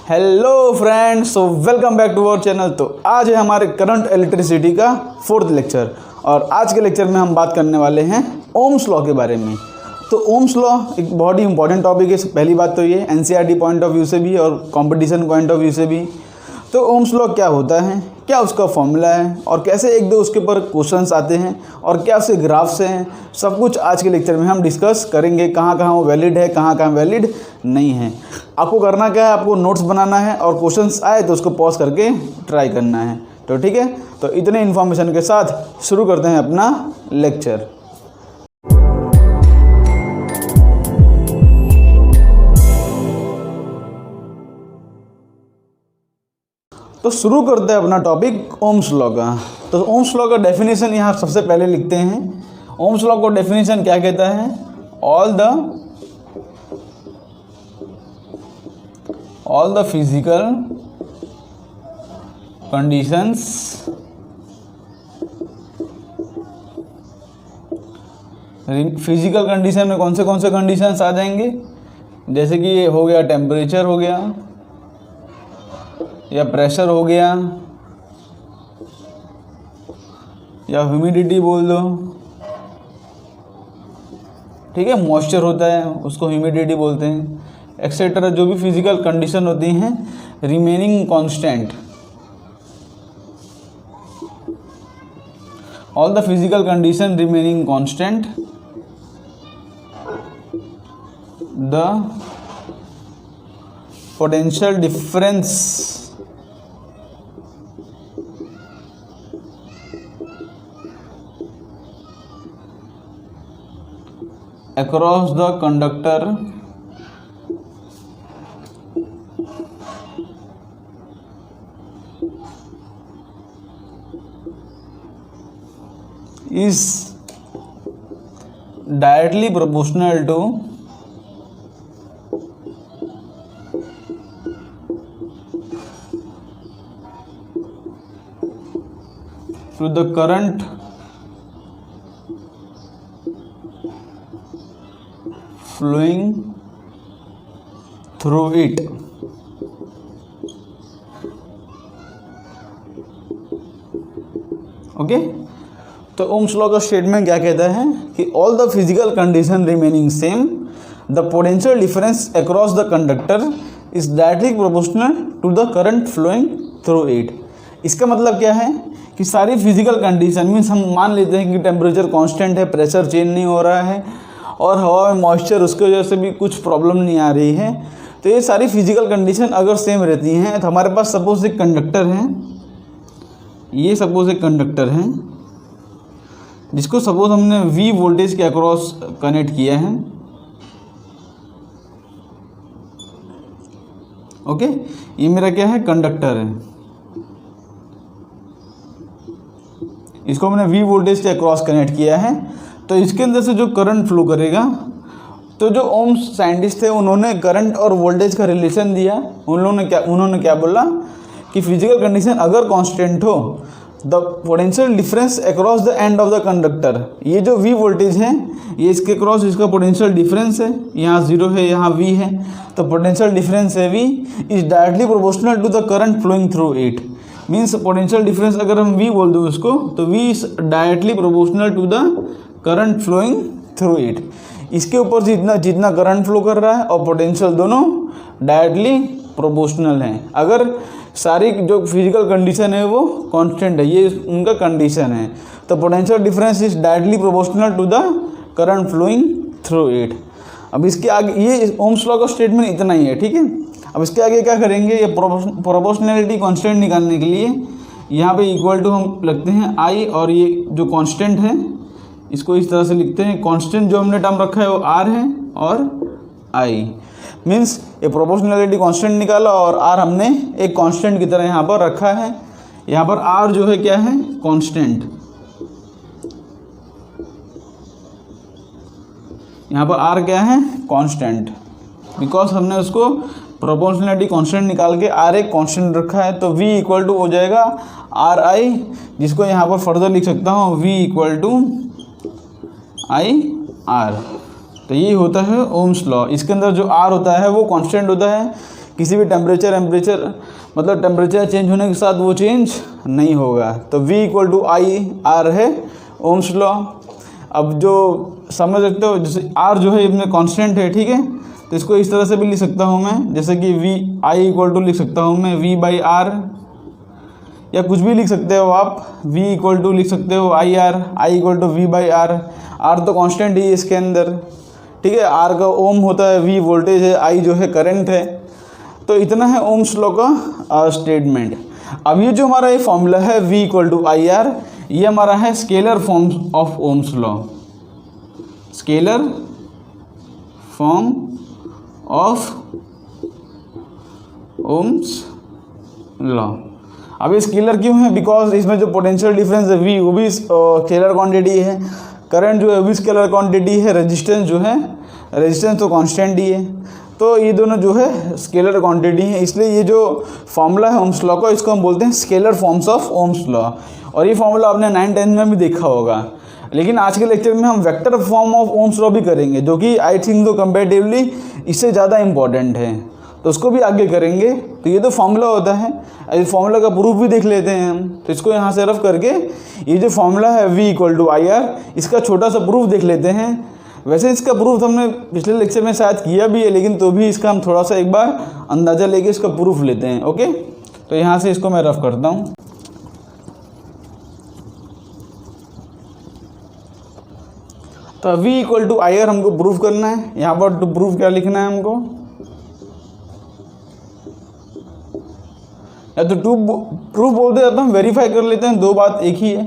Hello friends, so welcome back to our channel. तो आज है हमारे करंट इलेक्ट्रिसिटी का 4th लेक्चर और आज के लेक्चर में हम बात करने वाले हैं ओम्स लॉ के बारे में। तो ओम्स लॉ एक बहुत ही इंपॉर्टेंट टॉपिक है। पहली बात तो ये एनसीईआरटी पॉइंट ऑफ व्यू से भी और कंपटीशन पॉइंट ऑफ व्यू से भी। तो ओम्स लॉ क्या होता है, क्या उसका फॉर्मूला है और कैसे एक दो उसके ऊपर क्वेश्चंस आते हैं और क्या उसके ग्राफ्स हैं, सब कुछ आज के लेक्चर में हम डिस्कस करेंगे। कहाँ कहाँ वो वैलिड है, कहाँ कहाँ वैलिड नहीं है। आपको करना क्या है, आपको नोट्स बनाना है और क्वेश्चंस आए तो उसको पॉज करके ट्राई करना है। तो ठीक है, तो इतने इन्फॉर्मेशन के साथ शुरू करते हैं अपना लेक्चर। तो शुरू करते हैं अपना टॉपिक ओम्स लॉ का। तो ओम्स लॉ का डेफिनेशन यहाँ सबसे पहले लिखते हैं। ओम्स लॉ को डेफिनेशन क्या कहता है, all the physical conditions physical condition में कौन से कंडीशंस आ जाएंगे, जैसे कि हो गया टेम्परेचर हो गया या प्रेशर हो गया या ह्यूमिडिटी बोल दो, ठीक है, मॉइस्चर होता है उसको ह्यूमिडिटी बोलते हैं, एक्सेट्रा। जो भी फिजिकल कंडीशन होती हैं remaining constant, all the physical condition remaining constant, the potential difference across the conductor is directly proportional to the current flowing through it। Okay, तो ओम्स लॉ का स्टेटमेंट क्या कहता है कि all the physical condition remaining same, the potential difference across the conductor is directly proportional to the current flowing through it. इसका मतलब क्या है कि सारी फिजिकल कंडीशन मीन्स हम मान लेते हैं कि टेम्परेचर कांस्टेंट है, प्रेशर चेंज नहीं हो रहा है और हवा में मॉइस्चर उसकी वजह से भी कुछ प्रॉब्लम नहीं आ रही है। तो ये सारी फिजिकल कंडीशन अगर सेम रहती हैं तो हमारे पास सपोज एक कंडक्टर है, ये सपोज एक कंडक्टर है जिसको सपोज हमने V वोल्टेज के अक्रॉस कनेक्ट किया है। ओके, ये मेरा क्या है, कंडक्टर है, इसको हमने V वोल्टेज के अक्रॉस कनेक्ट किया है। तो इसके अंदर से जो करंट फ्लो करेगा, तो जो ओम्स साइंटिस्ट थे उन्होंने करंट और वोल्टेज का रिलेशन दिया। उन्होंने क्या बोला कि फिजिकल कंडीशन अगर कांस्टेंट हो, the potential difference across the end of the conductor, ये जो V वोल्टेज है ये इसके क्रॉस इसका पोटेंशियल डिफरेंस है, यहाँ 0 है यहाँ V है, तो पोटेंशियल डिफरेंस है V is directly proportional to the current flowing through it. Means potential difference अगर हम V बोल दो उसको, तो V is directly proportional to the current flowing through it. इसके ऊपर जितना करंट फ्लो कर रहा है और पोटेंशियल दोनों डायरेक्टली प्रोपोर्शनल हैं। अगर सारी जो फिजिकल कंडीशन है वो कांस्टेंट है, ये उनका कंडीशन है, तो potential difference is directly proportional to the current flowing through it. अब इसके आगे ये ओम्स लॉ का स्टेटमेंट इतना ही है, ठीक है। अब इसके आगे क्या करेंगे, ये प्रोपोर्शनैलिटी कांस्टेंट निकालने के लिए यहाँ पे इक्वल टू हम लगते हैं I, और ये जो कांस्टेंट है इसको इस तरह से लिखते हैं। कांस्टेंट जो हमने टर्म रखा है वो R है और I, मीन्स ये प्रोपोर्शनैलिटी कांस्टेंट निकाला और R हमने एक कांस्टेंट की तरह यहाँ पर रखा है। यहाँ पर R जो है क्या है, कांस्टेंट, यहाँ पर R क्या है, कांस्टेंट, बिकॉज हमने उसको प्रोपोर्शनैलिटी कांस्टेंट निकाल के R एक कांस्टेंट रखा है। तो V इक्वल टू हो जाएगा RI, जिसको यहाँ पर फर्दर लिख सकता हूँ V इक्वल टू IR। तो ये होता है ओम्स लॉ। इसके अंदर जो R होता है वो कांस्टेंट होता है, किसी भी टेम्परेचर मतलब टेम्परेचर चेंज होने के साथ वो चेंज नहीं होगा। तो V equal to I R है ओम्स लॉ। अब जो समझ सकते हो, जैसे R जो है इसमें कांस्टेंट है, ठीक है, तो इसको इस तरह से भी लिख सकता हूँ मैं, जैसे कि V आई इक्वल टू लिख सकता हूँ मैं V बाई आर, या कुछ भी लिख सकते हो आप, V इक्वल टू लिख सकते हो I R, I equal to V by R. R तो कांस्टेंट ही है इसके अंदर, ठीक है, R का ओम होता है, V वोल्टेज है, I जो है करंट है। तो इतना है ओम्स लॉ का स्टेटमेंट। अब ये जो हमारा ये फॉर्मूला है V equal to I R, ये हमारा है scalar form of Ohm's law, scalar form of Ohm's law. अब ये स्केलर क्यों है? बिकॉज इसमें जो पोटेंशियल डिफरेंस है V वो भी स्केलर क्वांटिटी है, करंट जो है वो भी स्केलर क्वांटिटी है, रेजिस्टेंस जो है, रेजिस्टेंस तो कांस्टेंट ही है। तो ये दोनों जो है स्केलर क्वांटिटी है, इसलिए ये जो फॉर्मूला है ओम्स लॉ का, इसको हम बोलते हैं scalar forms of Ohm's law. और ये फॉर्मूला आपने 9-10 में भी देखा होगा, लेकिन आज के लेक्चर में हम vector form of Ohm's law भी करेंगे, जो कि आई थिंक तो कंपेरेटिवली इससे ज़्यादा इंपॉर्टेंट है, तो उसको भी आगे करेंगे। तो ये तो फॉर्मूला होता है, इस फॉर्मूला का प्रूफ भी देख लेते हैं हम। तो इसको यहाँ से रफ करके ये जो फॉर्मूला है V equal to I R, इसका छोटा सा प्रूफ देख लेते हैं। वैसे इसका प्रूफ हमने पिछले लेक्चर में शायद किया भी है, लेकिन तो भी इसका हम थोड़ा सा एक बार अंदाज़ा लेके इसका प्रूफ लेते हैं। ओके, तो यहाँ से इसको मैं रफ करता हूँ। तो V equal to I R हमको प्रूफ करना है। यहाँ पर टू प्रूफ क्या लिखना है हमको, या तो टू प्रूफ बोलते हैं तो हम वेरीफाई कर लेते हैं, दो बात एक ही है।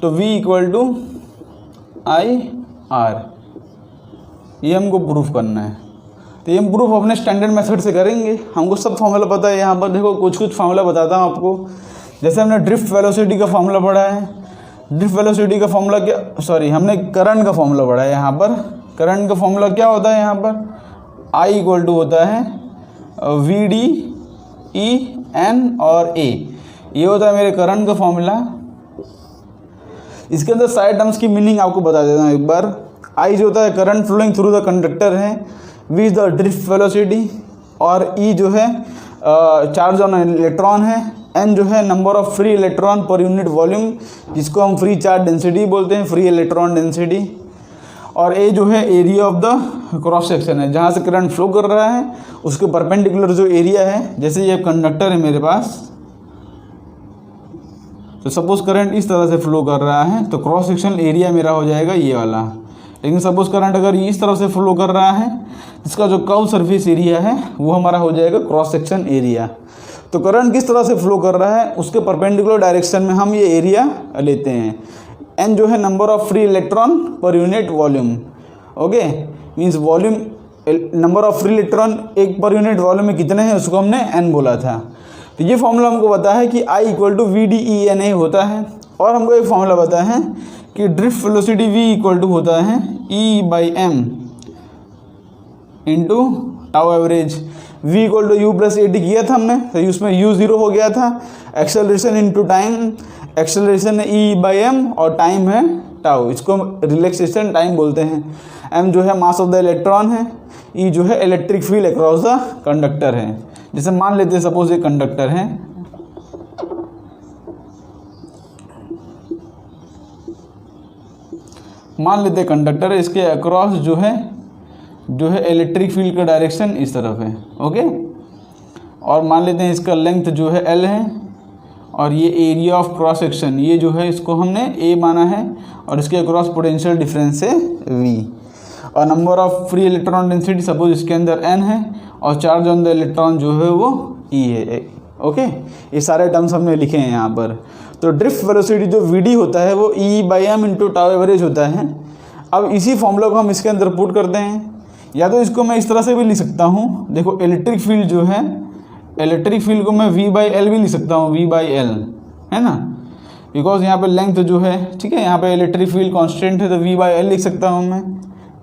तो V equal to I R, ये हमको प्रूफ करना है। तो ये हम प्रूफ अपने स्टैंडर्ड मेथड से करेंगे, हमको सब फॉर्मूला पता है। यहाँ पर देखो कुछ फॉर्मूला बताता हूँ आपको। जैसे हमने ड्रिफ्ट वेलोसिटी का फॉर्मूला पढ़ा है, ड्रिफ्ट वेलोसिटी का फॉर्मूला क्या, सॉरी हमने करंट का फॉर्मूला पढ़ा है। यहाँ पर करंट का फॉर्मूला क्या होता है, यहाँ पर I इक्वल टू होता है VD E N और A, ये होता है मेरे करंट का फॉर्मूला। इसके अंदर सारे टर्म्स की मीनिंग आपको बता देता हूँ एक बार। I जो होता है current flowing through the conductor है, V is the drift velocity, और E जो है चार्ज ऑन इलेक्ट्रॉन है, N जो है number of free electron per unit volume, जिसको हम फ्री चार्ज डेंसिटी बोलते हैं, फ्री इलेक्ट्रॉन डेंसिटी, और A जो है area of the cross section है, जहाँ से करंट फ्लो कर रहा है उसके परपेंडिकुलर जो एरिया है। जैसे ये कंडक्टर है मेरे पास, तो सपोज करंट इस तरह से फ्लो कर रहा है, तो क्रॉस सेक्शन एरिया मेरा हो जाएगा ये वाला। लेकिन सपोज करंट अगर ये इस तरफ से फ्लो कर रहा है, इसका जो कर्व सरफेस एरिया है वो हमारा हो जाएगा क्रॉस सेक्शन एरिया। तो करंट किस तरह से फ्लो कर रहा है उसके परपेंडिकुलर डायरेक्शन में हम ये एरिया लेते हैं। एन जो है number of free electron per unit volume, okay, means volume number of free electron एक पर यूनिट वॉल्यूम में कितने हैं उसको हमने एन बोला था। तो ये फॉर्मूला हमको पता है कि I इक्वल टू VDE होता है। और हमको एक फॉर्मूला पता है कि drift velocity V equal to होता है E by M into tau average. V equal to U plus AT किया था हमने, तो उसमें U 0 हो गया था। एक्सेलरेशन इंटू टाइम, एक्सेलरेशन है E बाई M और टाइम है टाउ, इसको रिलैक्सेशन टाइम बोलते हैं। M जो है मास ऑफ द इलेक्ट्रॉन है, E जो है electric field across the conductor है। जैसे मान लेते हैं सपोज ये कंडक्टर है, मान लेते हैं कंडक्टर है, इसके अक्रॉस जो है इलेक्ट्रिक फील्ड का डायरेक्शन इस तरफ है, ओके। और मान लेते हैं इसका लेंथ जो है L है, और ये एरिया ऑफ क्रॉस सेक्शन ये जो है इसको हमने A माना है, और इसके अक्रॉस पोटेंशियल डिफरेंस है V, और number of free electron density suppose इसके अंदर N है, और चार्ज ऑन द इलेक्ट्रॉन जो है वो E है, ओके। ये सारे टर्म्स हमने लिखे हैं यहाँ पर। तो ड्रिफ्ट वेलोसिटी जो VD होता है वो E by M into tau average होता है। अब इसी फॉर्मूला को हम इसके अंदर पुट करते हैं, या तो इसको मैं इस तरह से भी लिख सकता हूँ। देखो इलेक्ट्रिक फील्ड जो है, इलेक्ट्रिक फील्ड को मैं V बाई L भी लिख सकता हूँ, V बाई L है ना, बिकॉज यहाँ पे लेंथ जो है, ठीक है, यहाँ पे इलेक्ट्रिक फील्ड कांस्टेंट है, तो V बाई L लिख सकता हूँ मैं।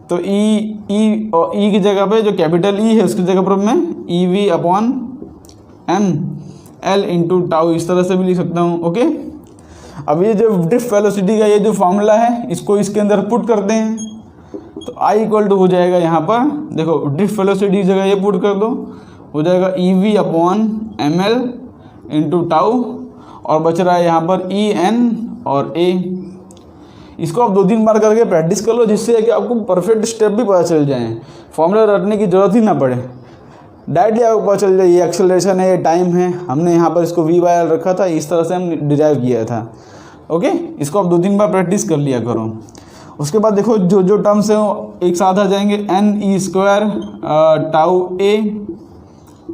तो E की जगह पे जो कैपिटल E है उसकी जगह पर मैं EV upon M L into tau इस तरह से भी लिख सकता हूँ, ओके। अब ये जो ड्रिफ्ट वेलोसिटी का ये जो फॉर्मूला है इसको इसके अंदर पुट करते हैं, तो I इक्वल टू हो जाएगा यहाँ पर, देखो ड्रिफ्ट वेलोसिटी की जगह ये पुट कर दो, हो जाएगा EV upon ML into tau, और बच रहा है यहाँ पर EN और A। इसको आप 2-3 बार करके प्रैक्टिस कर लो, जिससे कि आपको परफेक्ट स्टेप भी पता चल जाए, फॉर्मूला रटने की ज़रूरत ही ना पड़े, डायरेक्टली आपको पता चल जाए ये एक्सेलरेशन है, ये टाइम है। हमने यहाँ पर इसको V/L रखा था, इस तरह से हम डिराइव किया था। ओके, इसको आप 2-3 बार प्रैक्टिस कर लिया करो। उसके बाद देखो जो टर्म्स हैं वो एक साथ आ जाएंगे, NE² tau A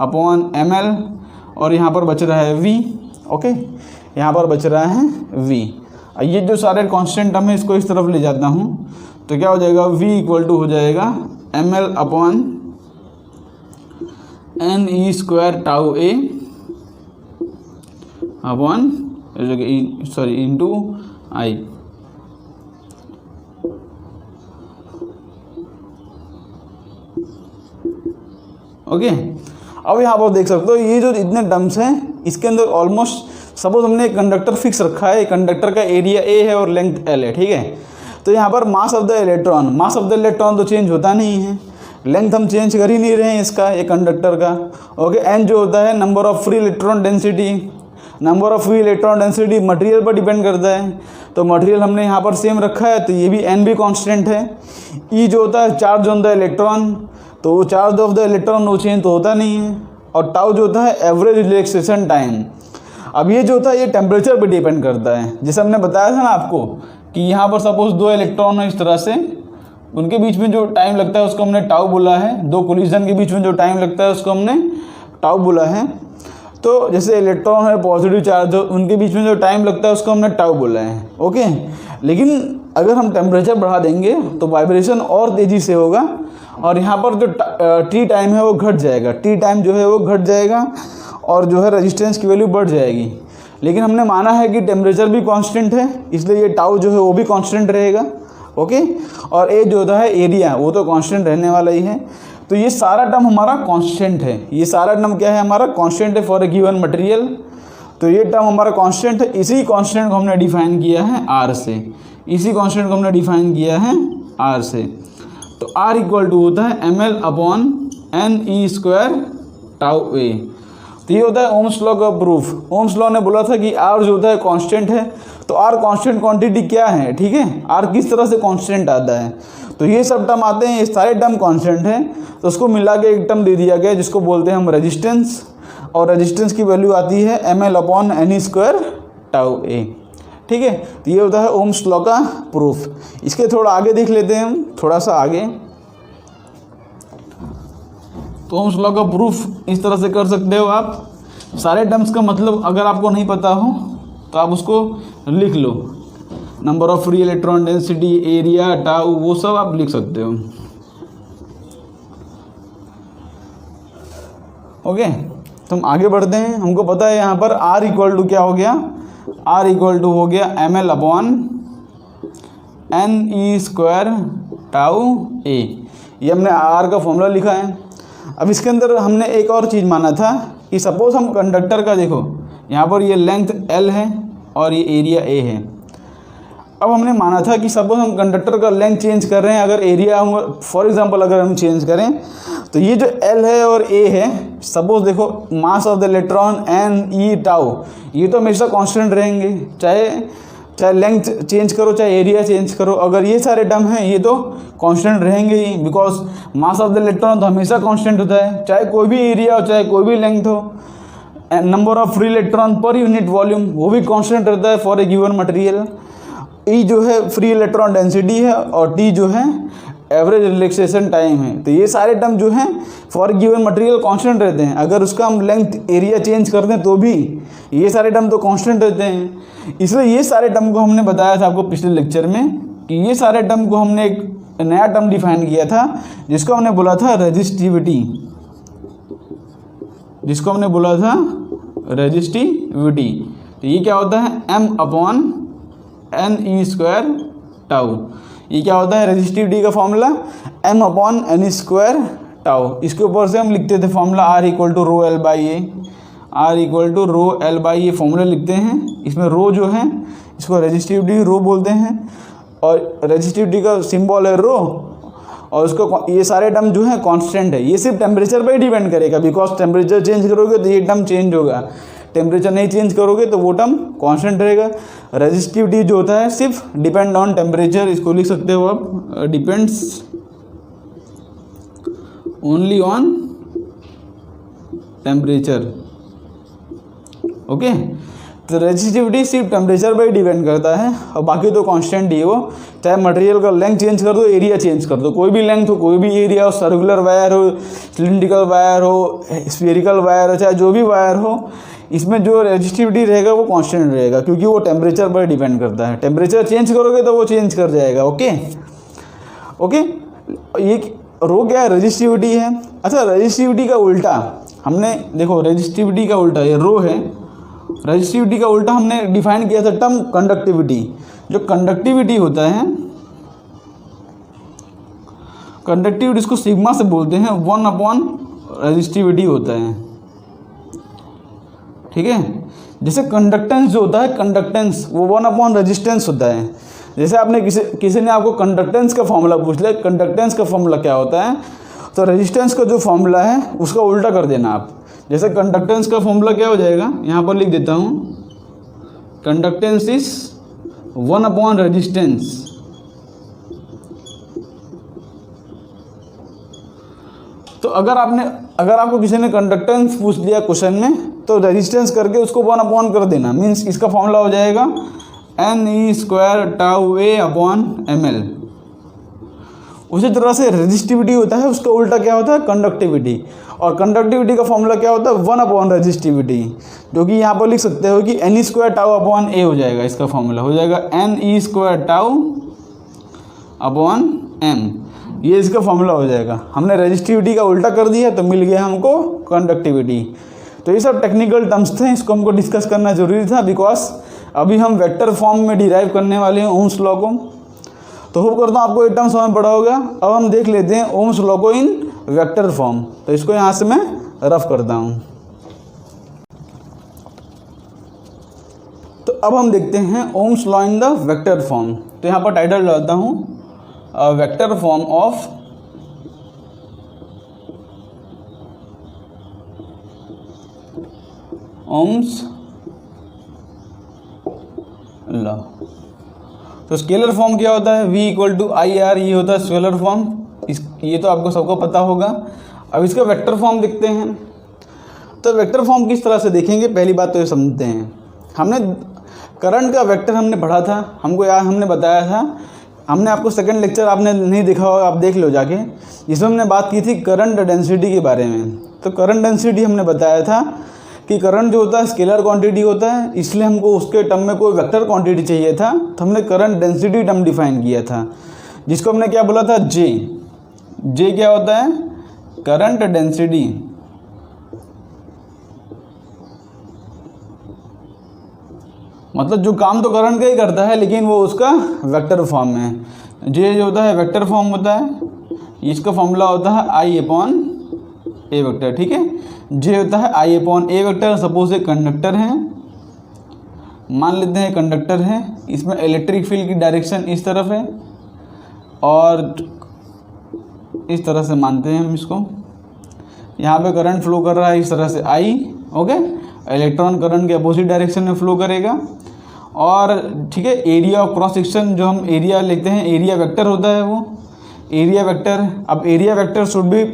upon ML, और यहाँ पर बच रहा है V। ओके, यहाँ पर बच रहा है V। ये जो सारे कांस्टेंट टर्म है इसको इस तरफ ले जाता हूँ, तो क्या हो जाएगा, V इक्वल टू हो जाएगा ML upon NE² tau A upon into I। Okay, अब यहाँ पर देख सकते हो ये जो इतने टर्म्स हैं इसके अंदर ऑलमोस्ट, सपोज हमने एक कंडक्टर फिक्स रखा है, कंडक्टर का एरिया A है और लेंथ L है, ठीक है। तो यहाँ पर मास ऑफ द इलेक्ट्रॉन तो चेंज होता नहीं है, लेंथ हम चेंज कर ही नहीं रहे हैं इसका, एक कंडक्टर का। ओके, N जो होता है number of free electron density, number of free electron density material पर डिपेंड करता है, तो मटेरियल हमने यहाँ पर सेम रखा है, तो ये भी N भी कांस्टेंट है। E जो होता है चार्ज ऑन द इलेक्ट्रॉन, तो वो चार्ज ऑफ द इलेक्ट्रॉन वो चेंज तो होता नहीं है। और टाउ जो होता है एवरेज रिलैक्सेशन टाइम। अब ये जो होता है ये टेम्परेचर पर डिपेंड करता है, जैसे हमने बताया था ना आपको कि यहाँ पर सपोज 2 इलेक्ट्रॉन है इस तरह से, उनके बीच में जो टाइम लगता है उसको हमने टाउ बोला है, 2 कोलिजन के बीच में जो टाइम लगता है उसको हमने टाउ बोला है। तो जैसे इलेक्ट्रॉन है पॉजिटिव चार्ज, उनके बीच में जो टाइम लगता है उसको हमने टाउ बोला है। ओके, लेकिन अगर हम टेम्परेचर बढ़ा देंगे तो वाइब्रेशन और तेज़ी से होगा, और यहाँ पर जो टी टाइम है वो घट जाएगा, टी टाइम जो है वो घट जाएगा, और जो है रेजिस्टेंस की वैल्यू बढ़ जाएगी। लेकिन हमने माना है कि टेम्परेचर भी कांस्टेंट है, इसलिए ये टाउ जो है वो भी कांस्टेंट रहेगा। ओके, और ए जो होता है एरिया, वो तो कांस्टेंट रहने वाला ही है। तो ये सारा टर्म हमारा कांस्टेंट है, ये सारा टर्म क्या है हमारा कांस्टेंट है फॉर ए गिवन मटेरियल। तो ये टर्म हमारा कांस्टेंट है, इसी कांस्टेंट को हमने डिफाइन किया है R से, इसी कांस्टेंट को हमने डिफाइन किया है R से। तो R इक्वल टू होता है ML upon NE² tau A। तो ये होता है ओम्स लॉ का प्रूफ। ओम्स लॉ ने बोला था कि R जो होता है कांस्टेंट है, तो R कांस्टेंट क्वांटिटी क्या है, ठीक है, R किस तरह से कांस्टेंट आता है। तो ये सब टर्म आते हैं, ये सारे टर्म कांस्टेंट हैं, तो उसको मिला के एक टर्म दे दिया गया जिसको बोलते हैं हम रेजिस्टेंस, और रेजिस्टेंस की वैल्यू आती है ML upon NE² tau A। ठीक है, तो ये होता है ओम्स लॉ का प्रूफ। इसके थोड़ा आगे देख लेते हैं हम, थोड़ा सा आगे। तो ओम्स लॉ का प्रूफ इस तरह से कर सकते हो आप, सारे टर्म्स का मतलब अगर आपको नहीं पता हो तो आप उसको लिख लो, number of free electron density, area, tau, वो सब आप लिख सकते हो। ओके, तो हम आगे बढ़ते हैं। हमको पता है यहाँ पर R इक्वल टू क्या हो गया, R इक्वल टू हो गया ML upon NE² tau A। ये हमने R का फॉर्मूला लिखा है। अब इसके अंदर हमने एक और चीज़ माना था कि सपोज हम कंडक्टर का, देखो यहाँ पर ये लेंथ L है और ये एरिया A है। अब हमने माना था कि सपोज हम कंडक्टर का लेंथ चेंज कर रहे हैं, अगर एरिया फॉर एग्जांपल अगर हम चेंज करें, तो ये जो L है और A है, सपोज देखो मास of the electron NE tau, ये तो हमेशा कांस्टेंट रहेंगे, चाहे लेंथ चेंज करो चाहे एरिया चेंज करो, अगर ये सारे टर्म हैं ये तो कांस्टेंट रहेंगे ही, because mass of the electron तो हमेशा कांस्टेंट होता है, चाहे कोई भी एरिया हो चाहे कोई भी लेंथ हो। Number of free electron per unit volume वो भी कांस्टेंट रहता है फॉर ए गिवन मटेरियल। ई जो है फ्री इलेक्ट्रॉन डेंसिटी है और टी जो है एवरेज रिलैक्सेशन टाइम है। तो ये सारे टर्म जो हैं फॉर गिवन मटेरियल कांस्टेंट रहते हैं, अगर उसका हम लेंथ एरिया चेंज कर दें तो भी ये सारे टर्म तो कांस्टेंट रहते हैं। इसलिए ये सारे टर्म को हमने बताया था आपको पिछले लेक्चर में कि ये सारे टर्म को हमने एक नया टर्म डिफाइन किया था जिसको हमने बोला था रेजिस्टिविटी, जिसको हमने बोला था रेजिस्टिविटी। तो ये क्या होता है M अपॉन NE² टाउ। ये क्या होता है रेजिस्टिविटी का formula M upon NE² tau. इसके ऊपर से हम लिखते थे formula R equal to rho L by A, R equal to rho L by A formula लिखते हैं। इसमें रो जो है इसको रेजिस्टिविटी रो बोलते हैं और रेजिस्टिविटी का सिंबल है रो, और उसको ये सारे टर्म जो है कांस्टेंट है, ये सिर्फ टेम्परेचर पर ही डिपेंड करेगा, बिकॉज टेम्परेचर चेंज करोगे तो ये टर्म चेंज होगा, टेम्परेचर नहीं चेंज करोगे तो वो टर्म कांस्टेंट रहेगा। रेजिस्टिविटी जो होता है सिर्फ डिपेंड ऑन टेम्परेचर, इसको लिख सकते हो आप, depends only on temperature. Okay, तो रेजिस्टिविटी सिर्फ टेम्परेचर पर ही डिपेंड करता है और बाकी तो कांस्टेंट ही है वो, चाहे मटेरियल का लेंथ चेंज कर दो, एरिया चेंज कर दो, कोई भी लेंथ हो, कोई भी एरिया हो, सर्कुलर वायर हो, सिलिंड्रिकल वायर हो, स्फेरिकल वायर हो, चाहे जो भी वायर हो, इसमें जो रेजिस्टिविटी रहेगा वो कांस्टेंट रहेगा, क्योंकि वो टेम्परेचर पर डिपेंड करता है। टेम्परेचर चेंज करोगे तो वो चेंज कर जाएगा। ओके ओके, ये रो क्या है, रेजिस्टिविटी है। अच्छा, रेजिस्टिविटी का उल्टा हमने देखो, रेजिस्टिविटी का उल्टा ये रो है, रेजिस्टिविटी का उल्टा हमने डिफाइन किया था टर्म कंडक्टिविटी। जो कंडक्टिविटी होता है, कंडक्टिविटी इसको सिग्मा से बोलते हैं, 1 रेजिस्टिविटी होता है। ठीक है, जैसे कंडक्टेंस जो होता है, कंडक्टेंस वो 1 रेजिस्टेंस होता है। जैसे आपने किसी ने आपको कंडक्टेंस का फॉर्मूला पूछ लिया, कंडक्टेंस का फॉर्मूला क्या होता है, तो रेजिस्टेंस का जो फॉर्मूला है उसका उल्टा कर देना आप। जैसे कंडक्टेंस का फॉर्मूला क्या हो जाएगा, यहाँ पर लिख देता हूँ, कंडक्टेंस इज 1 रेजिस्टेंस। तो अगर आपको किसी ने कंडक्टेंस पूछ लिया क्वेश्चन में, तो रेजिस्टेंस करके उसको 1 कर देना, मीन्स इसका फॉर्मूला हो जाएगा Ne² टाउ A/ml। उसी तरह से रेजिस्टिविटी होता है, उसका उल्टा क्या होता है, कंडक्टिविटी, और कंडक्टिविटी का फॉर्मूला क्या होता है, 1 रेजिस्टिविटी, जो कि यहाँ पर लिख सकते हो कि Ne² टाउ A हो जाएगा, इसका फॉर्मूला हो जाएगा Ne² टाउ M, ये इसका फॉर्मूला हो जाएगा। हमने रेजिस्टिविटी का उल्टा कर दिया तो मिल गया हमको कंडक्टिविटी। तो ये सब टेक्निकल टर्म्स थे, इसको हमको डिस्कस करना जरूरी था, बिकॉज अभी हम वेक्टर फॉर्म में डिराइव करने वाले हैं ओम्स लॉ को। तो होप करता हूँ आपको ये टर्म समझ पड़ा होगा। अब हम देख लेते हैं ओम्स लॉ को इन वेक्टर फॉर्म। तो इसको यहाँ से मैं रफ करता हूँ। तो अब हम देखते हैं Ohm's law in the vector form. तो यहाँ पर टाइटल डालता हूँ, vector form of Ohm's law. तो स्केलर फॉर्म क्या होता है, V = IR, ये होता है स्केलर फॉर्म, ये तो आपको सबको पता होगा। अब इसका वेक्टर फॉर्म देखते हैं। तो वेक्टर फॉर्म किस तरह से देखेंगे, पहली बात तो ये समझते हैं। हमने करंट का वेक्टर हमने पढ़ा था, हमको यार हमने बताया था, हमने आपको सेकंड लेक्चर आपने नहीं देखा होगा, आप देख लो जाके, जिसमें हमने बात की थी करंट डेंसिटी के बारे में। तो करंट डेंसिटी हमने बताया था कि करंट जो होता है स्केलर क्वांटिटी होता है, इसलिए हमको उसके टर्म में कोई वेक्टर क्वांटिटी चाहिए था, तो हमने करंट डेंसिटी टर्म डिफाइन किया था, जिसको हमने क्या बोला था, जे क्या होता है, करंट डेंसिटी। मतलब जो काम तो करंट का ही करता है, लेकिन वो उसका वेक्टर फॉर्म में है। जे जो होता है वेक्टर फॉर्म होता है, इसका फॉर्मूला होता है I/A वेक्टर। ठीक है, जे होता है I/A वेक्टर। सपोज एक कंडक्टर है, मान लेते हैं कंडक्टर है, इसमें इलेक्ट्रिक फील्ड की डायरेक्शन इस तरफ है और इस तरह से मानते हैं हम इसको, यहाँ पे करंट फ्लो कर रहा है इस तरह से I। ओके, इलेक्ट्रॉन करंट के अपोजिट डायरेक्शन में फ्लो करेगा। और ठीक है, एरिया ऑफ क्रॉस सेक्शन जो हम एरिया लेते हैं, एरिया वेक्टर होता है वो एरिया वेक्टर। अब area vector should be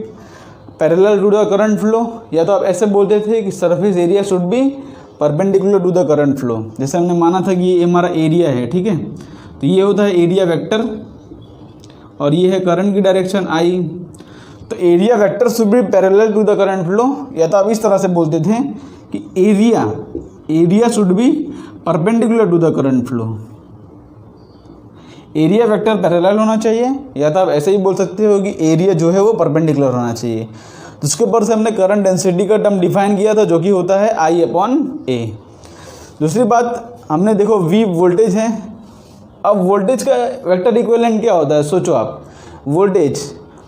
parallel to the current flow, या तो आप ऐसे बोलते थे कि surface area should be perpendicular to the current flow. जैसे हमने माना था कि ये हमारा एरिया है, ठीक है, तो ये होता है एरिया वेक्टर और ये है करंट की डायरेक्शन I। तो area vector should be parallel to the current flow, या तो आप इस तरह से बोलते थे कि area should be perpendicular to the current flow. Area vector parallel होना चाहिए, या तो आप ऐसे ही बोल सकते हो कि एरिया जो है वो परपेंडिकुलर होना चाहिए। तो उसके ऊपर से हमने करंट डेंसिटी का टर्म डिफाइन किया था, जो कि होता है I/A। दूसरी बात हमने देखो V वोल्टेज है। अब वोल्टेज का वेक्टर इक्विवेलेंट क्या होता है, सोचो आप, वोल्टेज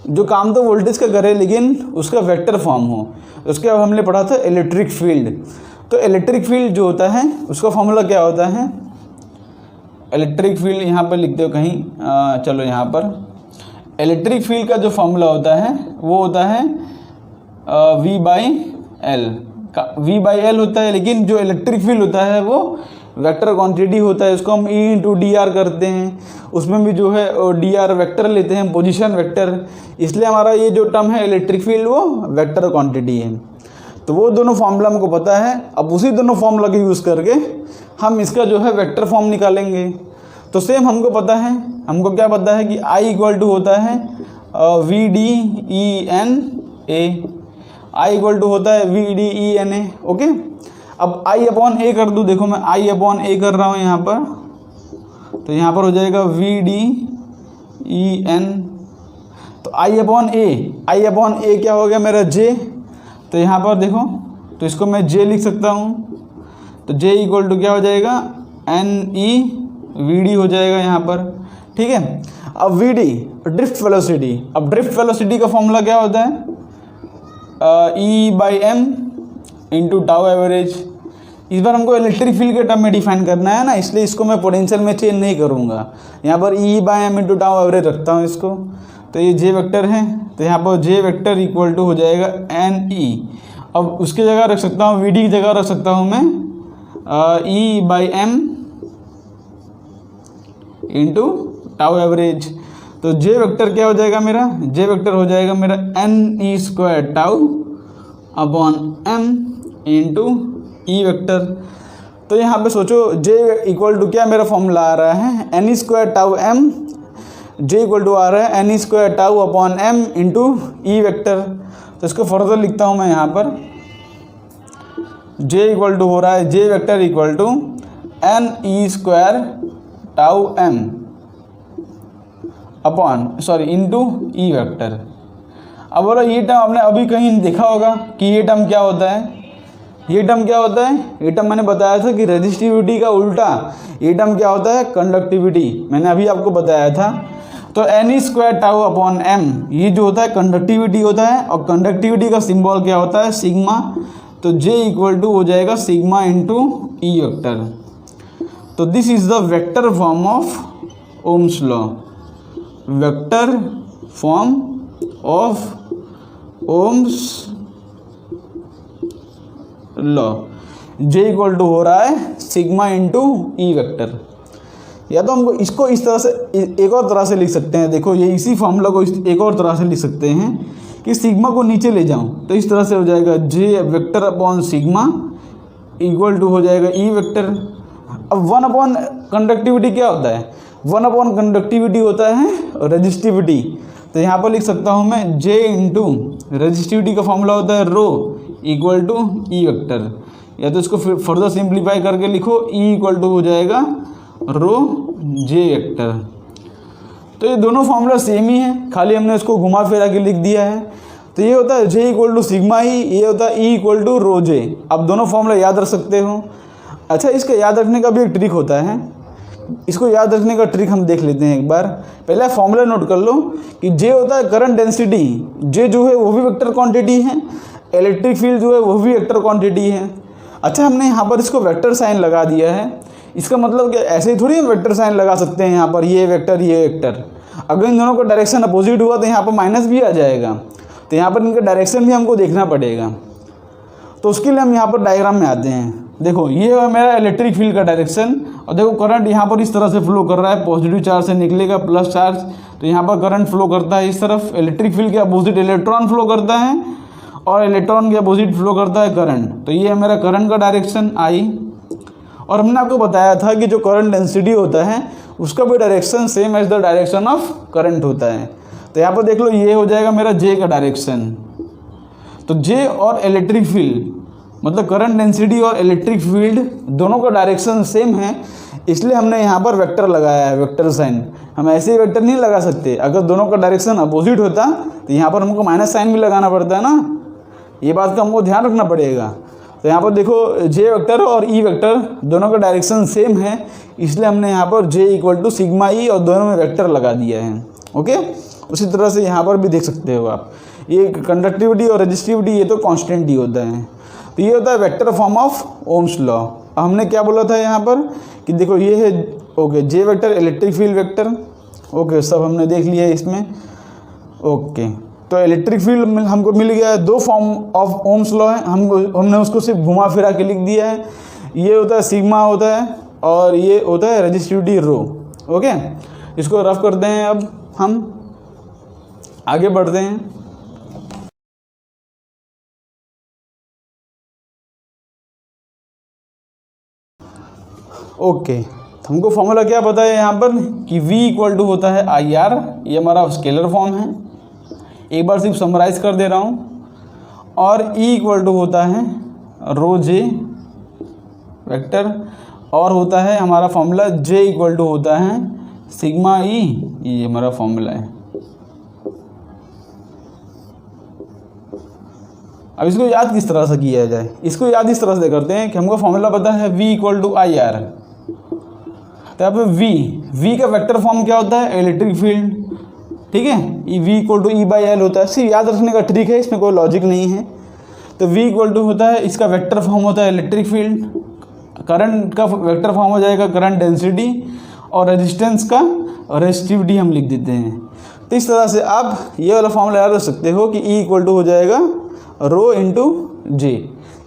जो काम तो वोल्टेज का करे लेकिन उसका वेक्टर फॉर्म हो। उसके अब हमने पढ़ा था इलेक्ट्रिक फील्ड। तो इलेक्ट्रिक फील्ड जो होता है उसका फॉर्मूला क्या होता है, इलेक्ट्रिक फील्ड यहाँ पर लिखते हो कहीं, चलो यहाँ पर इलेक्ट्रिक फील्ड का जो फॉर्मूला होता है वो होता है V/L का, V/L होता है, लेकिन जो इलेक्ट्रिक फील्ड होता है वो वेक्टर क्वांटिटी होता है, उसको हम E/dr करते हैं, उसमें भी जो है dr वेक्टर लेते हैं, पोजीशन वेक्टर, इसलिए हमारा ये जो टर्म है इलेक्ट्रिक फील्ड वो वेक्टर क्वांटिटी है। तो वो दोनों फार्मूला हमको पता है, अब उसी दोनों फार्मूला के यूज़ करके हम इसका जो है वेक्टर फॉर्म निकालेंगे। तो सेम हमको पता है, हमको क्या पता है कि I इक्वल टू होता है VDENA, I इक्वल टू होता है VDENA। ओके, अब I/A कर दूँ, देखो मैं I/A कर रहा हूँ यहाँ पर, तो यहाँ पर हो जाएगा VDEN, तो I/A क्या हो गया मेरा J, तो यहाँ पर देखो, तो इसको मैं J लिख सकता हूँ, तो J इक्वल टू क्या हो जाएगा NE/VD हो जाएगा यहाँ पर। ठीक है, अब VD ड्रिफ्ट वेलोसिटी, अब ड्रिफ्ट वेलोसिटी का फॉर्मूला क्या होता है E/m इंटू टाउ एवरेज। इस बार हमको इलेक्ट्रिक फील्ड के टर्म में डिफाइन करना है ना, इसलिए इसको मैं पोटेंशियल में चेंज नहीं करूँगा, यहाँ पर E/m इंटू टाउ एवरेज रखता हूँ इसको। तो ये J वेक्टर है, तो यहाँ पर J वेक्टर इक्वल टू हो जाएगा NE। अब उसकी जगह रख सकता हूँ, VD की जगह रख सकता हूँ मैं E/m इंटू टाउ एवरेज। तो J वेक्टर क्या हो जाएगा मेरा, J वेक्टर हो जाएगा मेरा NE² tau upon m into E vector. तो यहाँ पे सोचो J इक्वल टू क्या मेरा फॉर्मूला आ रहा है NE² tau m, J equal to आ रहा है NE² tau upon m into E vector. तो इसको फर्दर लिखता हूँ मैं यहाँ पर, J इक्वल टू हो रहा है J vector equal to NE² tau m upon into E vector. अब बोलो ये टर्म आपने अभी कहीं देखा होगा कि ये टर्म क्या होता है, ये टर्म क्या होता है, ये टर्म मैंने बताया था कि रेजिस्टिविटी का उल्टा ये टर्म क्या होता है कंडक्टिविटी, मैंने अभी आपको बताया था। तो NE² टाउ अपॉन m ये जो होता है कंडक्टिविटी होता है, और कंडक्टिविटी का सिंबल क्या होता है सिग्मा। तो J इक्वल टू हो जाएगा सिग्मा इंटू E वेक्टर। तो this is the vector form of Ohm's law, vector form of Ohm's law. J equal to हो रहा है सिग्मा इंटू E वेक्टर। या तो हमको इसको इस तरह से एक और तरह से लिख सकते हैं, देखो ये इसी फॉर्मूला को एक और तरह से लिख सकते हैं कि सिग्मा को नीचे ले जाऊं, तो इस तरह से हो जाएगा J vector upon sigma equal to हो जाएगा E वेक्टर। अब 1 अपॉन कंडक्टिविटी क्या होता है, 1 अपॉन कंडक्टिविटी होता है रेजिस्टिविटी। तो यहाँ पर लिख सकता हूँ मैं J इंटू रेजिस्टिविटी का फॉर्मूला होता है rho equal to E vector, या तो इसको फिर फर्दर सिंप्लीफाई करके लिखो E इक्वल टू हो जाएगा रो J वेक्टर। तो ये दोनों फॉर्मूला सेम ही है, खाली हमने इसको घुमा फिरा के लिख दिया है। तो ये होता है J इक्वल टू सिग्मा ही, ये होता है E equal to rho J। आप दोनों फॉर्मूला याद रख सकते हो। अच्छा, इसका याद रखने का भी एक ट्रिक होता है, इसको याद रखने का ट्रिक हम देख लेते हैं एक बार। पहले फॉर्मूला नोट कर लो कि J होता है करंट डेंसिटी, J जो है वो भी वेक्टर क्वांटिटी है, इलेक्ट्रिक फील्ड जो है वो भी वेक्टर क्वांटिटी है। अच्छा, हमने यहाँ पर इसको वेक्टर साइन लगा दिया है, इसका मतलब कि ऐसे ही थोड़ी हम वेक्टर साइन लगा सकते हैं यहाँ पर ये वेक्टर ये वेक्टर। अगर इन दोनों का डायरेक्शन अपोजिट हुआ तो यहाँ पर माइनस भी आ जाएगा, तो यहाँ पर इनका डायरेक्शन भी हमको देखना पड़ेगा। तो उसके लिए हम यहाँ पर डायग्राम में आते हैं। देखो ये है मेरा इलेक्ट्रिक फील्ड का डायरेक्शन, और देखो करंट यहाँ पर इस तरह से फ्लो कर रहा है, पॉजिटिव चार्ज से निकलेगा प्लस चार्ज, तो यहाँ पर करंट फ्लो करता है इस तरफ। इलेक्ट्रिक फील्ड के अपोजिट इलेक्ट्रॉन फ्लो करता है, और इलेक्ट्रॉन के अपोजिट फ्लो करता है करंट। तो ये है मेरा करंट का डायरेक्शन I। और हमने आपको बताया था कि जो करंट डेंसिटी होता है उसका भी direction same as the direction of current होता है। तो यहाँ पर देख लो ये हो जाएगा मेरा J का डायरेक्शन। तो J और इलेक्ट्रिक फील्ड मतलब करंट डेंसिटी और इलेक्ट्रिक फील्ड दोनों का डायरेक्शन सेम है, इसलिए हमने यहाँ पर वेक्टर लगाया है, वेक्टर साइन। हम ऐसे ही वेक्टर नहीं लगा सकते, अगर दोनों का डायरेक्शन अपोजिट होता तो यहाँ पर हमको माइनस साइन भी लगाना पड़ता है ना, ये बात का हमको ध्यान रखना पड़ेगा। तो यहाँ पर देखो J वेक्टर और E वेक्टर दोनों का डायरेक्शन सेम है, इसलिए हमने यहाँ पर J equal to sigma E और दोनों में वेक्टर लगा दिया है। ओके, उसी तरह से यहाँ पर भी देख सकते हो आप, ये कंडक्टिविटी और रेजिस्टिविटी ये तो कांस्टेंट ही होता है। तो ये होता है vector form of Ohm's law. हमने क्या बोला था यहाँ पर कि देखो ये है okay J vector electric field vector, okay सब हमने देख लिया है इसमें। ओके, तो इलेक्ट्रिक फील्ड हमको मिल गया है, दो फॉर्म ऑफ ओम्स लॉ है, हमने उसको सिर्फ घुमा फिरा के लिख दिया है। ये होता है सिग्मा होता है और ये होता है रेजिस्टिविटी रो। ओके, इसको रफ करते हैं, अब हम आगे बढ़ते हैं। ओके, हमको फॉर्मूला क्या पता है यहाँ पर कि V इक्वल टू होता है IR, ये हमारा स्केलर फॉर्म है, एक बार सिर्फ समराइज कर दे रहा हूँ। और E इक्वल टू होता है रो J वेक्टर, और होता है हमारा फॉर्मूला J इक्वल टू होता है सिग्मा E, ये हमारा फॉर्मूला है। अब इसको याद किस तरह से किया जाए, इसको याद इस तरह से करते हैं कि हमको फॉर्मूला पता है V इक्वल टू IR, तो यहाँ पे V का वेक्टर फॉर्म क्या होता है, इलेक्ट्रिक फील्ड, ठीक है, V इक्वल टू E/L होता है। सिर्फ याद रखने का ट्रिक है, इसमें कोई लॉजिक नहीं है। तो V इक्वल टू होता है, इसका वेक्टर फॉर्म होता है इलेक्ट्रिक फील्ड, करंट का वेक्टर फॉर्म हो जाएगा करंट डेंसिटी, और रेजिस्टेंस का रेजिस्टिविटी हम लिख देते हैं। तो इस तरह से आप ये वाला फॉर्मूला याद रख सकते हो कि E इक्वल टू हो जाएगा रो इंटू J,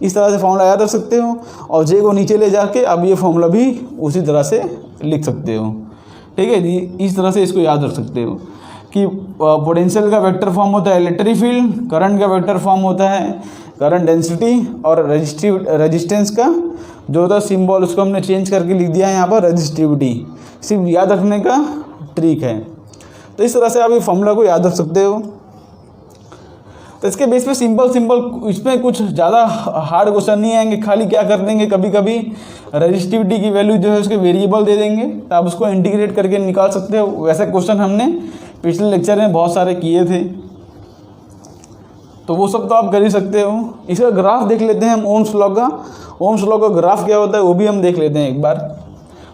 इस तरह से फॉर्मूला याद रख सकते हो। और J को नीचे ले जाके अब ये फॉर्मूला भी उसी तरह से लिख सकते हो, ठीक है जी। इस तरह से इसको याद रख सकते हो कि पोटेंशियल का वेक्टर फॉर्म होता है इलेक्ट्रिक फील्ड, करंट का वेक्टर फॉर्म होता है करंट डेंसिटी, और रेजिस्टेंस का जो होता है सिंबल उसको हमने चेंज करके लिख दिया है यहाँ पर रेजिस्टिविटी। सिर्फ याद रखने का ट्रिक है। तो इस तरह से आप ये फॉर्मूला को याद रख सकते हो। तो इसके बेस पे सिंपल इसमें कुछ ज़्यादा हार्ड क्वेश्चन नहीं आएंगे, खाली क्या कर देंगे, कभी कभी रेजिस्टिविटी की वैल्यू जो है उसके वेरिएबल दे देंगे, तो आप उसको इंटीग्रेट करके निकाल सकते हो। वैसे क्वेश्चन हमने पिछले लेक्चर में बहुत सारे किए थे, तो वो सब तो आप कर ही सकते हो। इसका ग्राफ देख लेते हैं हम ओम्स लॉ का। ओम्स लॉ का ग्राफ क्या होता है वो भी हम देख लेते हैं एक बार।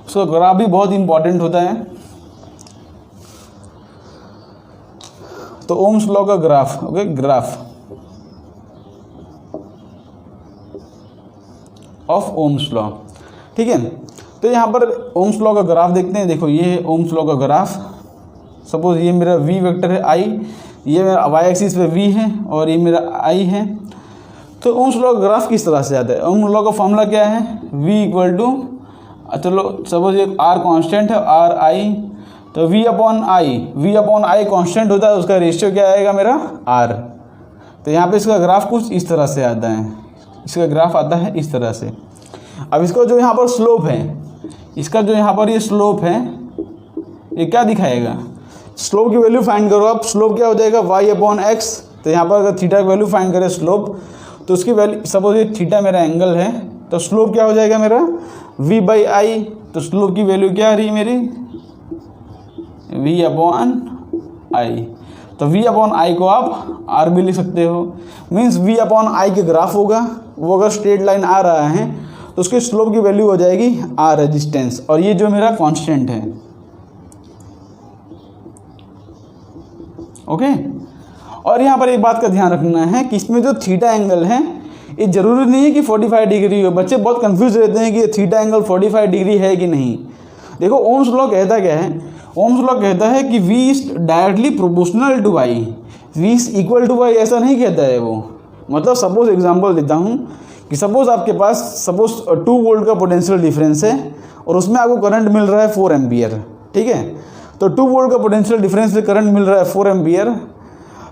उसका ग्राफ भी बहुत इंपॉर्टेंट होता है। तो ओम्स लॉ का graph, okay, graph of Ohm's law, ठीक है। तो यहाँ पर ओम्स लॉ का ग्राफ देखते हैं। देखो ये है ओम्स लॉ का ग्राफ। सपोज ये मेरा V वेक्टर है I, ये मेरा y एक्सिस पे V है और ये मेरा I है। तो ओम्स लॉ का ग्राफ किस तरह से आता है, ओम्स लॉ का फॉर्मूला क्या है, V इक्वल टू, चलो सपोज ये R कांस्टेंट है, RI, तो V अपॉन I कांस्टेंट होता है, उसका रेशियो क्या आएगा मेरा R। तो यहाँ पे इसका ग्राफ कुछ इस तरह से आता है, इसका ग्राफ आता है इस तरह से। अब इसका जो यहाँ पर स्लोप है, इसका जो यहाँ पर ये स्लोप है, ये क्या दिखाएगा, स्लोप की वैल्यू फाइंड करो आप। स्लोप क्या हो जाएगा y अपॉन x। तो यहाँ पर अगर थीटा की वैल्यू फाइंड करें स्लोप, तो उसकी वैल्यू, सपोज ये थीटा मेरा एंगल है, तो स्लोप क्या हो जाएगा मेरा v/i। तो स्लोप की वैल्यू क्या आ रही है मेरी, v अपॉन i। तो v अपॉन i को आप r भी लिख सकते हो। मीन्स v अपॉन i के ग्राफ होगा, वो अगर स्ट्रेट लाइन आ रहा है तो उसके स्लोप की वैल्यू हो जाएगी r रेजिस्टेंस, और ये जो मेरा कांस्टेंट है, ओके। और यहाँ पर एक बात का ध्यान रखना है कि इसमें जो थीटा एंगल है ये ज़रूरी नहीं है कि 45 डिग्री हो। बच्चे बहुत कंफ्यूज रहते हैं कि ये थीटा एंगल 45 डिग्री है कि नहीं। देखो ओम्स लॉ कहता क्या है, ओम्स लॉ कहता है कि V is directly proportional to I, V is equal to I, ऐसा नहीं कहता है वो। मतलब सपोज एग्जांपल देता हूँ कि सपोज आपके पास सपोज 2 वोल्ट का पोटेंशियल डिफरेंस है और उसमें आपको करंट मिल रहा है 4 एम्पियर, ठीक है। तो 2 वोल्ट का पोटेंशियल डिफरेंस से करंट मिल रहा है 4 एम्पियर।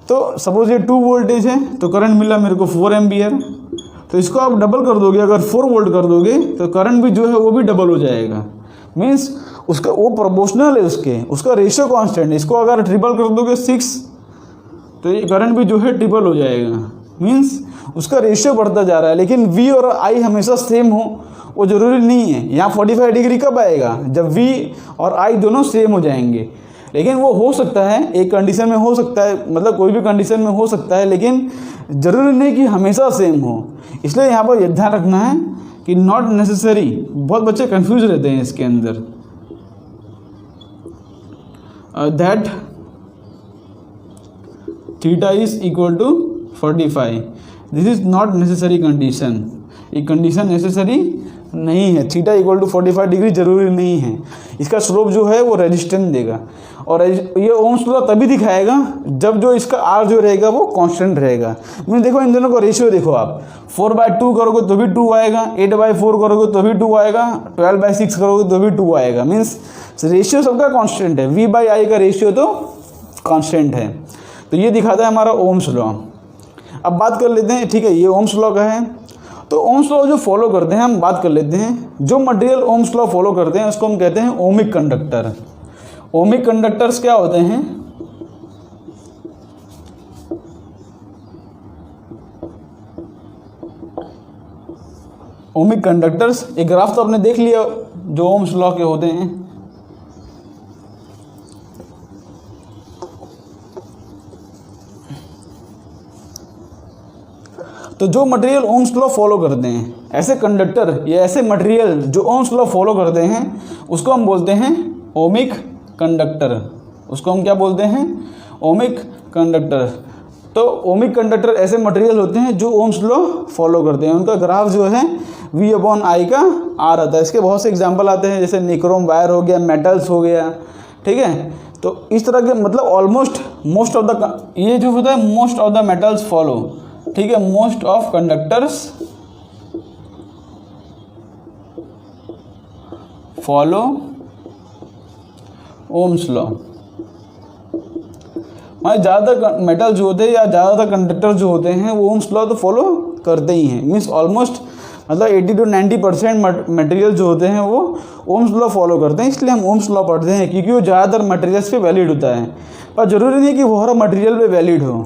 तो सपोज ये 2 वोल्टेज है तो करंट मिला मेरे को 4 एम्पियर। तो इसको आप डबल कर दोगे, अगर 4 वोल्ट कर दोगे तो करंट भी जो है वो भी डबल हो जाएगा। मीन्स उसका वो प्रोपोर्शनल है, उसका रेशियो कांस्टेंट है। इसको अगर ट्रिपल कर दोगे 6, तो ये करंट भी जो है ट्रिपल हो जाएगा। मीन्स उसका रेशियो बढ़ता जा रहा है। लेकिन V और I हमेशा सेम हो वो ज़रूरी नहीं है। यहाँ 45 डिग्री कब आएगा, जब V और I दोनों सेम हो जाएंगे। लेकिन वो हो सकता है, एक कंडीशन में हो सकता है, मतलब कोई भी कंडीशन में हो सकता है, लेकिन ज़रूरी नहीं कि हमेशा सेम हो। इसलिए यहाँ पर ध्यान रखना है कि नॉट नेसेसरी। बहुत बच्चे कंफ्यूज रहते हैं इसके अंदर, that theta is equal to 45, this is not necessary condition. ये कंडीशन नेसेसरी नहीं है। थीटा इक्वल टू 45 डिग्री जरूरी नहीं है। इसका स्लोप जो है वो रेजिस्टेंस देगा, और ये ओम्स लॉ तभी दिखाएगा जब जो इसका आर जो रहेगा वो कांस्टेंट रहेगा। मीन देखो इन दोनों का रेशियो देखो, आप 4/2 करोगे तो भी 2 आएगा, 8/4 करोगे तो भी 2 आएगा, 12/6 करोगे तो भी 2 आएगा। मीन्स रेशियो सबका कांस्टेंट है, V/I का रेशियो तो कांस्टेंट है। तो ये दिखाता है हमारा ओम्स लॉ। अब बात कर लेते हैं, ठीक है, ये ओम्स लॉ का है। तो ओम्स लॉ जो फॉलो करते हैं, हम बात कर लेते हैं, जो मटेरियल ओम्स लॉ फॉलो करते हैं उसको हम कहते हैं ओमिक कंडक्टर। ओमिक कंडक्टर्स क्या होते हैं? ओमिक कंडक्टर्स, एक ग्राफ तो आपने देख लिया जो ओम्स लॉ के होते हैं। तो जो मटेरियल ओम्स लॉ फॉलो करते हैं, ऐसे कंडक्टर या ऐसे मटेरियल जो ओम्स लॉ फॉलो करते हैं, उसको हम बोलते हैं ओमिक कंडक्टर। उसको हम क्या बोलते हैं? Ohmic conductor. तो ओमिक कंडक्टर ऐसे मटेरियल होते हैं जो ओम्स लॉ फॉलो करते हैं। उनका ग्राफ जो है V/I का आर आता है। इसके बहुत से एग्जांपल आते हैं, जैसे निक्रोम वायर हो गया, मेटल्स हो गया, ठीक है। तो इस तरह के मतलब ऑलमोस्ट मोस्ट ऑफ द, ये जो होता है most of the metals follow, ठीक है, most of conductors follow Ohm's law. हमारे ज़्यादातर मेटल जो होते हैं या ज़्यादातर कंडक्टर जो होते हैं वो ओम्स लॉ तो फॉलो करते ही हैं। मीन्स ऑलमोस्ट मतलब 80 to 90% मटेरियल जो होते हैं वो ओम्स लॉ फॉलो करते हैं। इसलिए हम ओम्स लॉ पढ़ते हैं, क्योंकि वो ज़्यादातर मटेरियल्स पे वैलिड होता है। पर ज़रूरी नहीं कि वो हर मटेरियल पे वैलिड हो।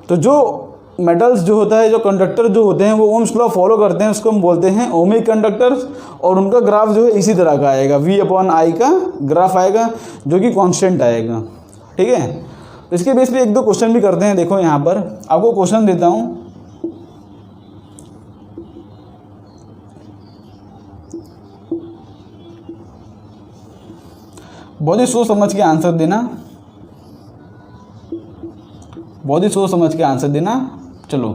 तो जो मेटल्स जो होता है, जो कंडक्टर जो होते हैं वो ओम्स लॉ फॉलो करते हैं, उसको हम बोलते हैं ओमिक कंडक्टर्स। और उनका ग्राफ जो है इसी तरह का आएगा, V/I का ग्राफ आएगा जो कि कांस्टेंट आएगा, ठीक है। तो इसके बेस पे एक दो क्वेश्चन भी करते हैं। देखो यहाँ पर आपको क्वेश्चन देता हूँ, बहुत ही सोच समझ के आंसर देना, बहुत ही सोच समझ के आंसर देना। चलो,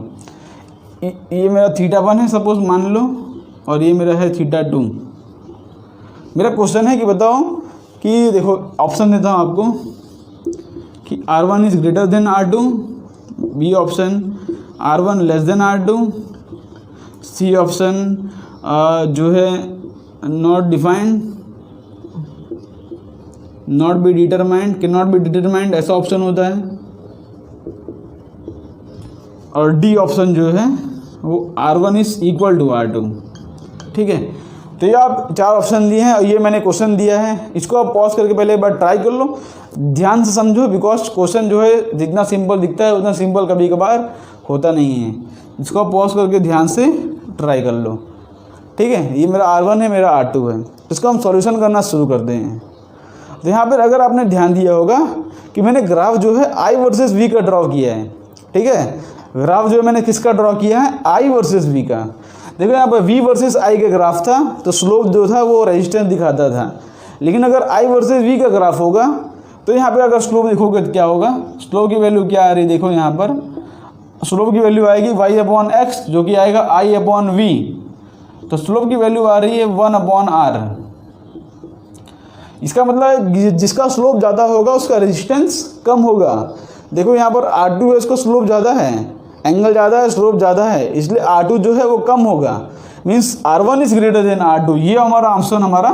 ये मेरा θ1 है सपोज मान लो, और ये मेरा है θ2। मेरा क्वेश्चन है कि बताओ कि देखो ऑप्शन देता हूँ आपको कि R1 is greater than R2, B option R1 less than R2, C option जो है not defined, not be determined, can not be determined, ऐसा ऑप्शन होता है। और डी ऑप्शन जो है वो R1 is equal to R2, ठीक है। तो ये आप 4 ऑप्शन दिए हैं और ये मैंने क्वेश्चन दिया है। इसको आप पॉज करके पहले एक बार ट्राई कर लो, ध्यान से समझो, बिकॉज क्वेश्चन जो है जितना सिंपल दिखता है उतना सिंपल कभी कभार होता नहीं है। इसको आप पॉज करके ध्यान से ट्राई कर लो, ठीक है। ये मेरा R1 है, मेरा R2 है। इसको हम सॉल्यूशन करना शुरू करते हैं। तो यहाँ पर अगर आपने ध्यान दिया होगा कि मैंने ग्राफ जो है I वर्सेस V का ड्रॉ किया है, ठीक है। ग्राफ जो मैंने किसका ड्रॉ किया है? I वर्सेस V का। देखो यहाँ पर V वर्सेस I का ग्राफ था, तो स्लोप जो था वो रेजिस्टेंस दिखाता था। लेकिन अगर I वर्सेस V का ग्राफ होगा तो यहाँ पे अगर स्लोप देखोगे तो क्या होगा? स्लोप की वैल्यू क्या आ रही है? देखो यहाँ पर स्लोप की वैल्यू आएगी y/x, जो कि आएगा I/V। तो स्लोप की वैल्यू आ रही है 1/r। इसका मतलब जिसका स्लोप ज़्यादा होगा उसका रेजिस्टेंस कम होगा। देखो यहाँ पर R2 है, इसका स्लोप ज़्यादा है, एंगल ज़्यादा है, स्लोप ज़्यादा है, इसलिए R2 जो है वो कम होगा। Means R1 is greater than R2। ये हमारा ऑप्शन हमारा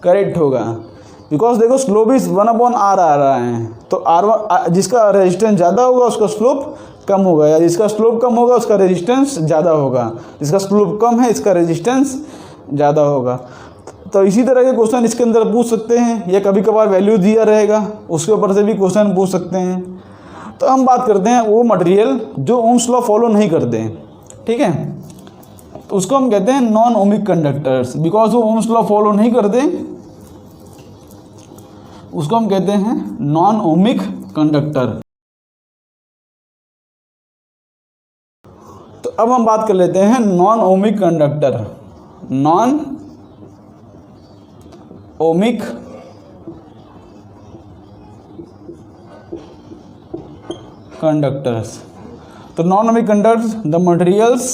करेक्ट होगा, बिकॉज देखो स्लोप इज 1/r आ रहा है। तो R1 जिसका रेजिस्टेंस ज़्यादा होगा उसका स्लोप कम होगा, या जिसका स्लोप कम होगा उसका रेजिस्टेंस ज़्यादा होगा। जिसका स्लोप कम है इसका रेजिस्टेंस ज़्यादा होगा। तो इसी तरह के क्वेश्चन इसके अंदर पूछ सकते हैं, या कभी कभार वैल्यू दिया रहेगा उसके ऊपर से भी क्वेश्चन पूछ सकते हैं। तो हम बात करते हैं वो मटेरियल जो ओम्स लॉ फॉलो नहीं करते, ठीक है। तो उसको हम कहते हैं नॉन ओमिक कंडक्टर्स। बिकॉज वो ओम्स लॉ फॉलो नहीं करते उसको हम कहते हैं नॉन ओमिक कंडक्टर। तो अब हम बात कर लेते हैं non ohmic conductor. Non ohmic conductors। तो non ohmic conductors the materials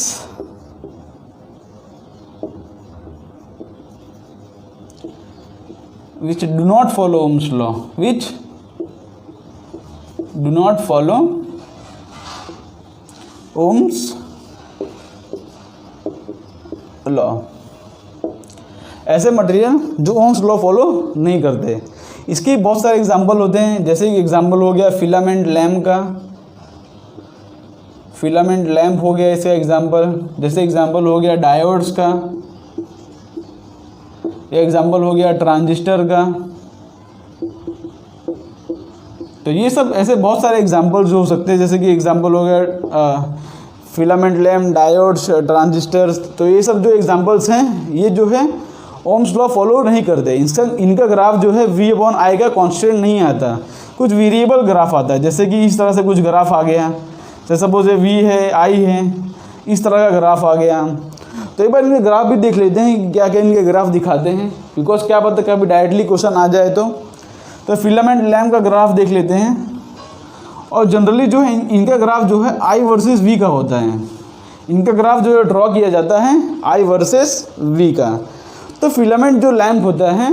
which do not follow Ohm's law, which do not follow Ohm's law। ऐसे मटेरियल जो ओम्स लॉ फॉलो नहीं करते। इसके बहुत सारे एग्जांपल होते हैं, जैसे कि एग्जांपल हो गया फिलामेंट लैम्प का, फिलामेंट लैम्प हो गया इसका एग्जांपल। जैसे एग्जांपल हो गया डायोड्स का, ये एग्जांपल हो गया ट्रांजिस्टर का। तो ये सब ऐसे बहुत सारे एग्जांपल्स हो सकते हैं, जैसे कि एग्जांपल हो गया फिलामेंट लैम्प, डायोड्स, ट्रांजिस्टर्स। तो ये सब जो एग्जांपल्स हैं ये जो है ओम्स लॉ फॉलो नहीं करते। इनका ग्राफ जो है V/I का कांस्टेंट नहीं आता, कुछ वेरिएबल ग्राफ आता है। जैसे कि इस तरह से कुछ ग्राफ आ गया, जैसे सपोज ये V है, I है, इस तरह का ग्राफ आ गया। तो एक बार इनके ग्राफ भी देख लेते हैं, क्या क्या इनके ग्राफ दिखाते हैं, बिकॉज क्या पता कभी डायरेक्टली क्वेश्चन आ जाए। तो फिलामेंट लैम्प का ग्राफ देख लेते हैं, और जनरली जो है इनका ग्राफ जो है I वर्सेस V का होता है। इनका ग्राफ जो है ड्रॉ किया जाता है I वर्सेस V का। तो फिलामेंट जो लैम्प होता है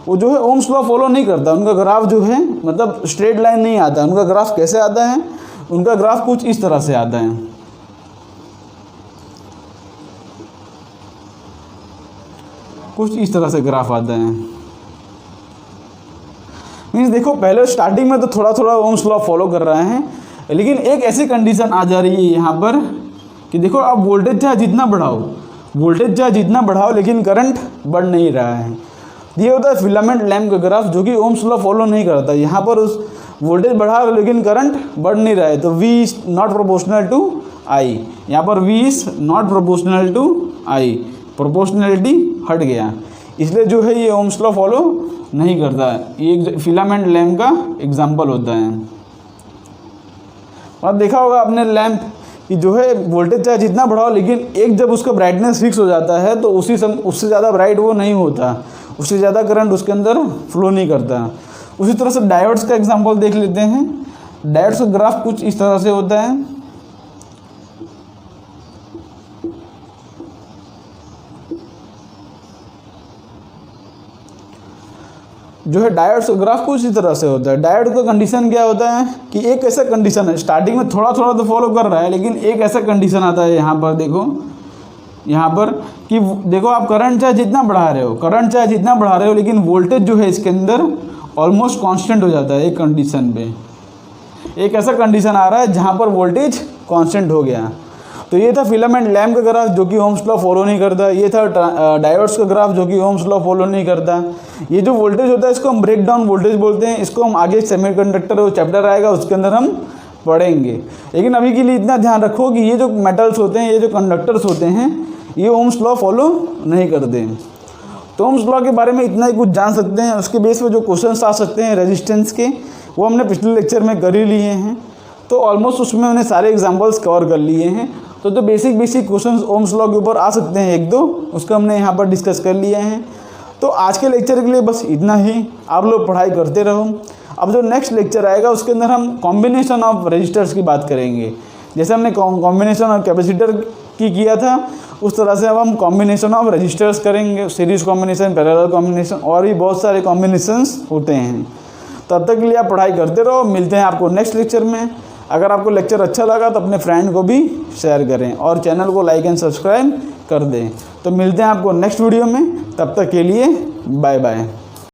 वो जो है ओम्स लॉ फॉलो नहीं करता, उनका ग्राफ जो है मतलब स्ट्रेट लाइन नहीं आता। उनका ग्राफ कैसे आता है, उनका ग्राफ कुछ इस तरह से आता है, कुछ इस तरह से ग्राफ आता है। मीन्स देखो पहले स्टार्टिंग में तो थोड़ा थोड़ा ओम्स लॉ फॉलो कर रहे हैं, लेकिन एक ऐसी कंडीशन आ जा रही है यहाँ पर कि देखो आप वोल्टेज चाहे जितना बढ़ाओ, वोल्टेज चाहे जितना बढ़ाओ, लेकिन करंट बढ़ नहीं रहा है। ये होता है फिलामेंट लैम्प का ग्राफ जो कि ओम्स लॉ फॉलो नहीं करता। यहाँ पर उस वोल्टेज बढ़ा रहा है लेकिन करंट बढ़ नहीं रहा है, तो V is not proportional to I। यहाँ पर V is not proportional to I, proportionality हट गया, इसलिए जो है ये ओम्स लॉ फॉलो नहीं करता। ये फिलामेंट लैम्प का एग्जाम्पल होता है। और देखा होगा आपने लैम्प कि जो है वोल्टेज चाहे जितना बढ़ाओ, लेकिन एक जब उसका ब्राइटनेस फिक्स हो जाता है तो उससे ज़्यादा ब्राइट वो नहीं होता, उससे ज़्यादा करंट उसके अंदर फ्लो नहीं करता। उसी तरह से डायोड्स का एग्जांपल देख लेते हैं। डायोड्स का ग्राफ कुछ इस तरह से होता है। जो है डायोड्स का ग्राफ कुछ इस तरह से होता है। डायोड का कंडीशन क्या होता है कि एक ऐसा कंडीशन है, स्टार्टिंग में थोड़ा थोड़ा तो फॉलो कर रहा है, लेकिन एक ऐसा कंडीशन आता है यहाँ पर, देखो यहाँ पर कि देखो आप करंट चाहे जितना बढ़ा रहे हो, करंट चाहे जितना बढ़ा रहे हो, लेकिन वोल्टेज जो है इसके अंदर ऑलमोस्ट कांस्टेंट हो जाता है एक कंडीशन पे। एक ऐसा कंडीशन आ रहा है जहाँ पर वोल्टेज कांस्टेंट हो गया। तो ये था फिलामेंट लैम्प का ग्राफ जो कि ओम्स लॉ फॉलो नहीं करता। ये था डायोड्स का ग्राफ जो कि ओम्स लॉ फॉलो नहीं करता। ये जो वोल्टेज होता है इसको हम ब्रेक डाउन वोल्टेज बोलते हैं। इसको हम आगे सेमीकंडक्टर चैप्टर आएगा उसके अंदर हम पढ़ेंगे, लेकिन अभी के लिए इतना ध्यान रखो कि ये जो मेटल्स होते हैं, ये जो कंडक्टर्स होते हैं, ये ओम्स लॉ फॉलो नहीं करते। तो ओम्स लॉ के बारे में इतना ही कुछ जान सकते हैं। उसके बेस पे जो क्वेश्चंस आ सकते हैं रेजिस्टेंस के, वो हमने पिछले लेक्चर में कर ही लिए हैं। तो ऑलमोस्ट उसमें हमने सारे एग्जांपल्स कवर कर लिए हैं। तो बेसिक क्वेश्चंस ओम्स लॉ के ऊपर आ सकते हैं एक दो, उसको हमने यहाँ पर डिस्कस कर लिया है। तो आज के लेक्चर के लिए बस इतना ही। आप लोग पढ़ाई करते रहो। अब जो नेक्स्ट लेक्चर आएगा उसके अंदर हम कॉम्बिनेशन ऑफ रजिस्टर्स की बात करेंगे। जैसे हमने कॉम्बिनेशन ऑफ कैपेसिटर की किया था, उस तरह से अब हम कॉम्बिनेशन ऑफ रजिस्टर्स करेंगे। सीरीज कॉम्बिनेशन, पैरेलल कॉम्बिनेशन और भी बहुत सारे कॉम्बिनेशंस होते हैं। तब तक के लिए आप पढ़ाई करते रहो। मिलते हैं आपको नेक्स्ट लेक्चर में। अगर आपको लेक्चर अच्छा लगा तो अपने फ्रेंड को भी शेयर करें और चैनल को लाइक एंड सब्सक्राइब कर दें। तो मिलते हैं आपको नेक्स्ट वीडियो में। तब तक के लिए बाय बाय।